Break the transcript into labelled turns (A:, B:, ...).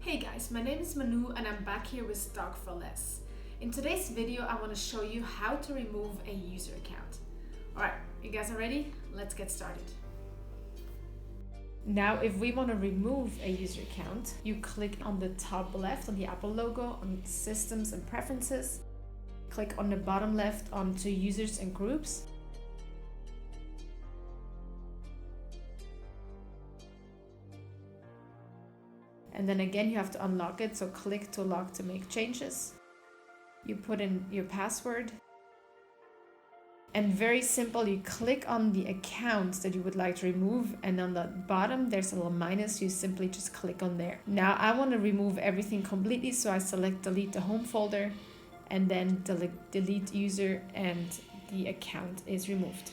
A: Hey guys, my name is Manu and I'm back here with Stock for Less. In today's video, I want to show you how to remove a user account. Alright, you guys are ready? Let's get started. Now, if we want to remove a user account, you click on the top left on the Apple logo on Systems and Preferences. Click on the bottom left onto Users and Groups. And then again, you have to unlock it, so click to lock to make changes. You put in your password. And very simple, you click on the accounts that you would like to remove, and on the bottom there's a little minus, you simply just click on there. Now I want to remove everything completely, so I select delete the home folder and then delete user, and the account is removed.